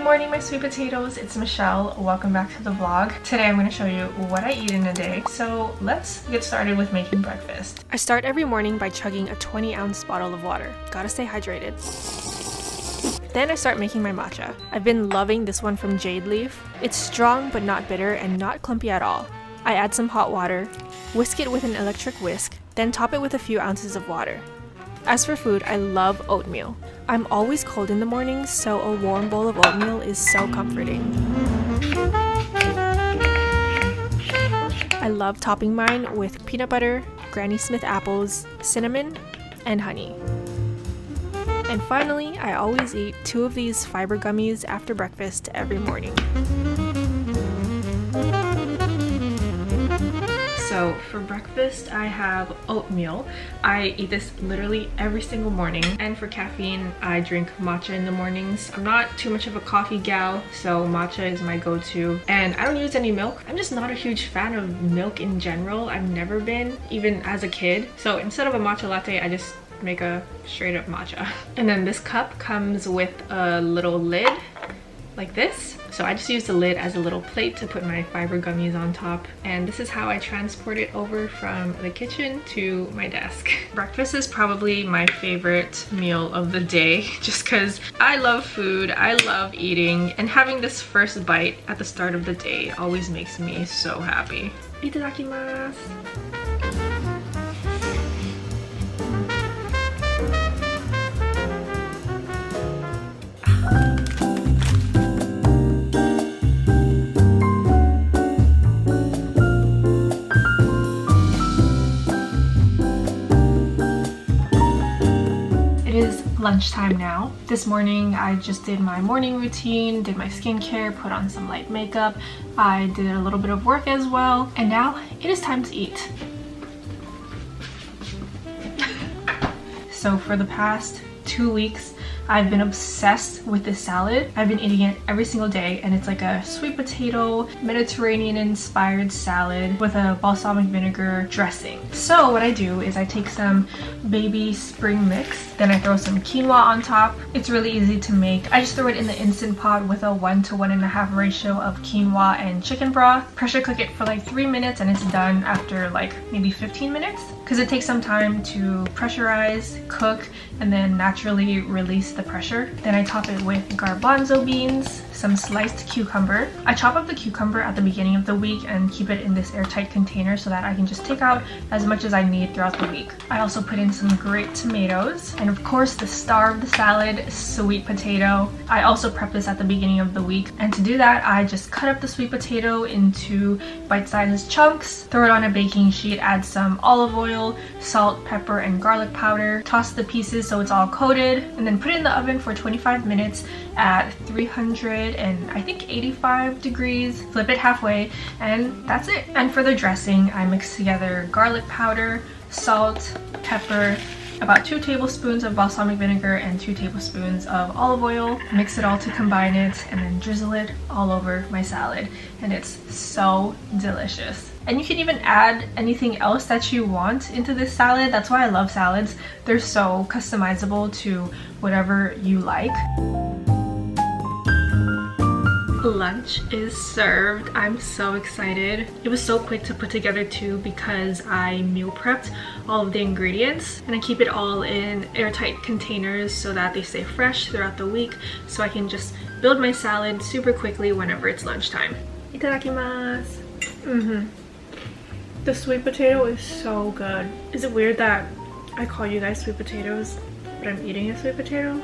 morning, my sweet potatoes. It's Michelle. Welcome back to the vlog. Today I'm going to show you what I eat in a day. So let's get started with making breakfast. I start every morning by chugging a 20-ounce bottle of water. Gotta stay hydrated. Then I start making my matcha. I've been loving this one from Jade Leaf. It's strong but not bitter and not clumpy at all. I add some hot water, whisk it with an electric whisk, then top it with a few ounces of water. As for food, I love oatmeal. I'm always cold in the mornings, so a warm bowl of oatmeal is so comforting. I love topping mine with peanut butter, Granny Smith apples, cinnamon, and honey. And finally, I always eat 2 of these fiber gummies after breakfast every morning. So for breakfast, I have oatmeal. I eat this literally every single morning. And for caffeine, I drink matcha in the mornings. I'm not too much of a coffee gal, so matcha is my go-to. And I don't use any milk. I'm just not a huge fan of milk in general. I've never been, even as a kid. So instead of a matcha latte, I just make a straight up matcha. And then this cup comes with a little lid like this. So I just use the lid as a little plate to put my fiber gummies on top. And this is how I transport it over from the kitchen to my desk. Breakfast is probably my favorite meal of the day just because I love food, I love eating, and having this first bite at the start of the day always makes me so happy. Itadakimasu! Lunchtime now. This morning I just did my morning routine, did my skincare, put on some light makeup. I did a little bit of work as well, and now it is time to eat. So for the past 2 weeks I've been obsessed with this salad. I've been eating it every single day, and it's like a sweet potato, Mediterranean inspired salad with a balsamic vinegar dressing. So what I do is I take some baby spring mix, then I throw some quinoa on top. It's really easy to make. I just throw it in the Instant Pot with a 1 to 1.5 ratio of quinoa and chicken broth. Pressure cook it for like 3 minutes, and it's done after like maybe 15 minutes because it takes some time to pressurize, cook, and then naturally release the pressure. Then I top it with garbanzo beans, some sliced cucumber. I chop up the cucumber at the beginning of the week and keep it in this airtight container so that I can just take out as much as I need throughout the week. I also put in some grated tomatoes, and of course the star of the salad, sweet potato. I also prep this at the beginning of the week, and to do that I just cut up the sweet potato into bite-sized chunks, throw it on a baking sheet, add some olive oil, salt, pepper, and garlic powder, toss the pieces so it's all coated, and then put it in the oven for 25 minutes at 300 and I think 85 degrees. Flip it halfway, and that's it. And for the dressing, I mix together garlic powder, salt, pepper, about 2 tablespoons of balsamic vinegar, and 2 tablespoons of olive oil. Mix it all to combine it, and then drizzle it all over my salad, and it's so delicious. And you can even add anything else that you want into this salad. That's why I love salads. They're so customizable to whatever you like. Lunch is served. I'm so excited. It was so quick to put together too because I meal prepped all of the ingredients, and I keep it all in airtight containers so that they stay fresh throughout the week, so I can just build my salad super quickly whenever it's lunchtime. Itadakimasu! The sweet potato is so good. Is it weird that I call you guys sweet potatoes, but I'm eating a sweet potato?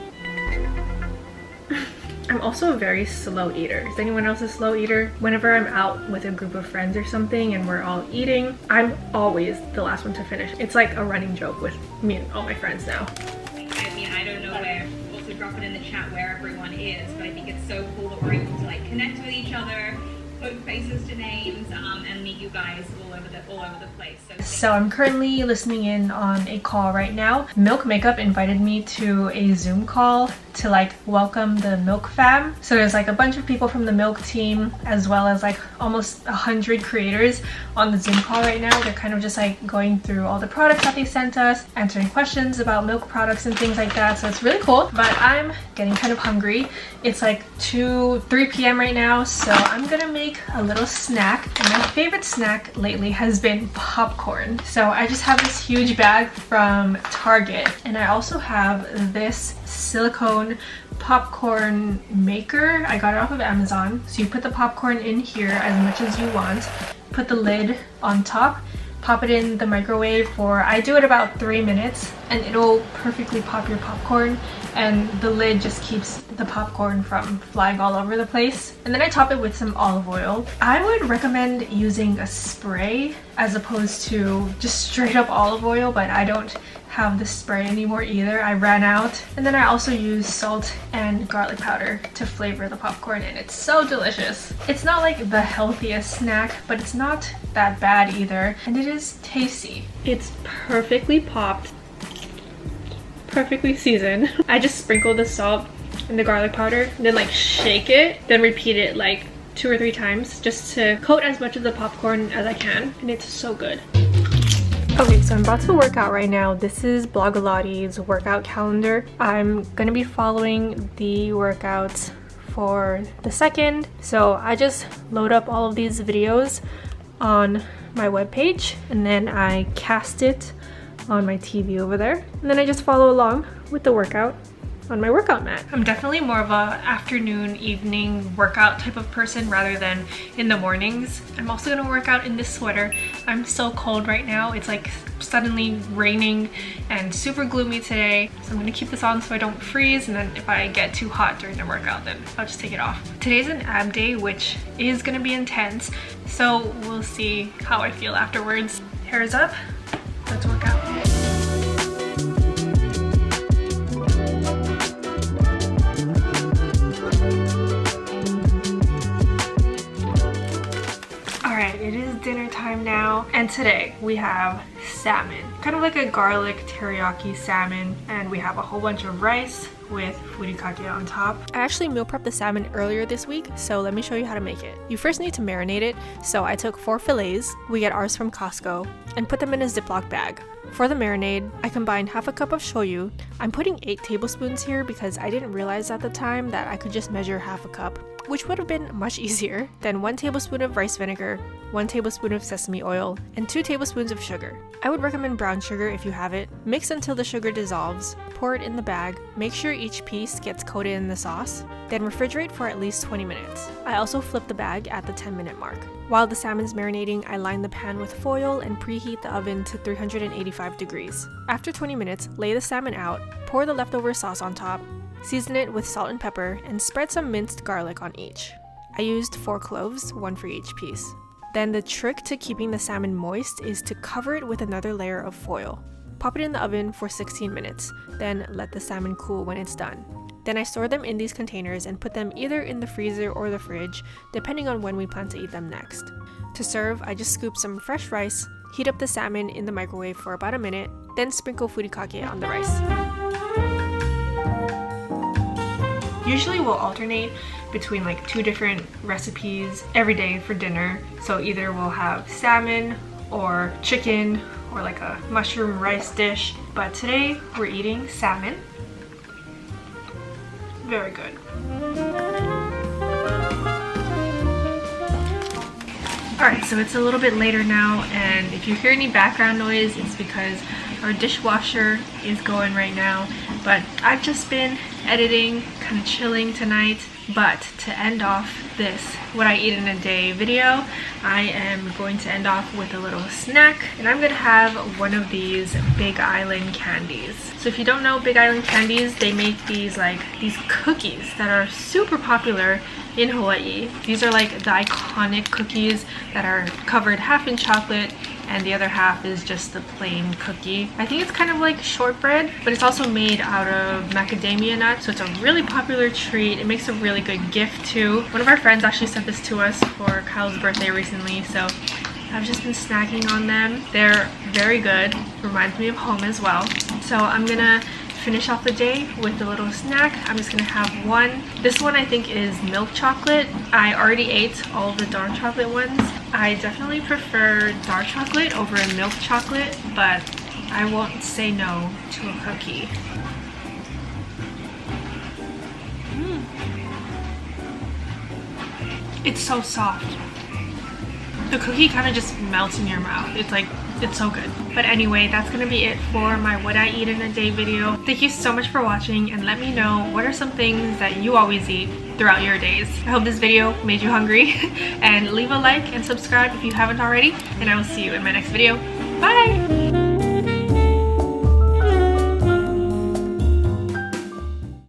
I'm also a very slow eater. Is anyone else a slow eater? Whenever I'm out with a group of friends or something and we're all eating, I'm always the last one to finish. It's like a running joke with me and all my friends now. I mean, I don't know where, also drop it in the chat where everyone is, but I think it's so cool that we're able to like connect with each other, put faces to names, and meet you guys all all over the place. So I'm currently listening in on a call right now. Milk Makeup invited me to a Zoom call to like welcome the Milk fam. So there's like a bunch of people from the Milk team as well as like almost 100 creators on the Zoom call right now. They're kind of just like going through all the products that they sent us, answering questions about milk products and things like that. So it's really cool, but I'm getting kind of hungry. It's like 3 p.m. right now, so I'm gonna make a little snack. And my favorite snack lately has been popcorn. So I just have this huge bag from Target, and I also have this silicone popcorn maker. I got it off of Amazon. So you put the popcorn in here as much as you want, put the lid on top, pop it in the microwave for, I do it about 3 minutes, and it'll perfectly pop your popcorn, and the lid just keeps the popcorn from flying all over the place. And then I top it with some olive oil. I would recommend using a spray as opposed to just straight up olive oil, but I don't have the spray anymore either. I ran out. And then I also use salt and garlic powder to flavor the popcorn, and it's so delicious. It's not like the healthiest snack, but it's not that bad either, and it is tasty. It's perfectly popped, perfectly seasoned. I just sprinkle the salt and the garlic powder, and then like shake it, then repeat it like 2 or 3 times just to coat as much of the popcorn as I can, and it's so good. Okay, so I'm about to work out right now. This is Blogilates workout calendar. I'm gonna be following the workouts for the 2nd. So I just load up all of these videos on my webpage, and then I cast it on my TV over there. And then I just follow along with the workout on my workout mat. I'm definitely more of a afternoon, evening workout type of person rather than in the mornings. I'm also gonna work out in this sweater. I'm so cold right now. It's like suddenly raining and super gloomy today. So I'm gonna keep this on so I don't freeze, and then if I get too hot during the workout, then I'll just take it off. Today's an ab day, which is gonna be intense. So we'll see how I feel afterwards. Hair is up, let's work out. It is dinner time now, and today we have salmon, kind of like a garlic teriyaki salmon, and we have a whole bunch of rice with furikake on top. I actually meal prepped the salmon earlier this week, so let me show you how to make it. You first need to marinate it, so I took 4 fillets, we get ours from Costco, and put them in a Ziploc bag. For the marinade, I combined half a cup of shoyu. I'm putting 8 tablespoons here because I didn't realize at the time that I could just measure half a cup, which would have been much easier. Then 1 tablespoon of rice vinegar, 1 tablespoon of sesame oil, and 2 tablespoons of sugar. I would recommend brown sugar if you have it. Mix until the sugar dissolves, pour it in the bag, make sure each piece gets coated in the sauce, then refrigerate for at least 20 minutes. I also flip the bag at the 10-minute mark. While the salmon's marinating, I line the pan with foil and preheat the oven to 385 degrees. After 20 minutes, lay the salmon out, pour the leftover sauce on top, season it with salt and pepper, and spread some minced garlic on each. I used 4 cloves, 1 for each piece. Then the trick to keeping the salmon moist is to cover it with another layer of foil. Pop it in the oven for 16 minutes, then let the salmon cool when it's done. Then I store them in these containers and put them either in the freezer or the fridge, depending on when we plan to eat them next. To serve, I just scoop some fresh rice, heat up the salmon in the microwave for about a minute, then sprinkle furikake on the rice. Usually we'll alternate between like 2 different recipes every day for dinner. So either we'll have salmon or chicken or like a mushroom rice dish. But today we're eating salmon. Very good. Alright, so it's a little bit later now, and if you hear any background noise, it's because our dishwasher is going right now. But I've just been editing, kind of chilling tonight. But to end off this what I eat in a day video, I am going to end off with a little snack, and I'm gonna have one of these Big Island candies. So if you don't know Big Island candies, they make these cookies that are super popular in Hawaii. These are like the iconic cookies that are covered half in chocolate and the other half is just the plain cookie. I think it's kind of like shortbread, but it's also made out of macadamia nuts, so it's a really popular treat. It makes a really good gift too. One of our friends actually sent this to us for Kyle's birthday recently, so I've just been snacking on them. They're very good. Reminds me of home as well. So I'm gonna finish off the day with a little snack. I'm just gonna have one. This one I think is milk chocolate. I already ate all of the dark chocolate ones. I definitely prefer dark chocolate over milk chocolate, but I won't say no to a cookie. It's so soft. The cookie kind of just melts in your mouth. It's so good. But anyway, that's gonna be it for my what I eat in a day video. Thank you so much for watching, and let me know what are some things that you always eat throughout your days. I hope this video made you hungry, and leave a like and subscribe if you haven't already, and I will see you in my next video. Bye!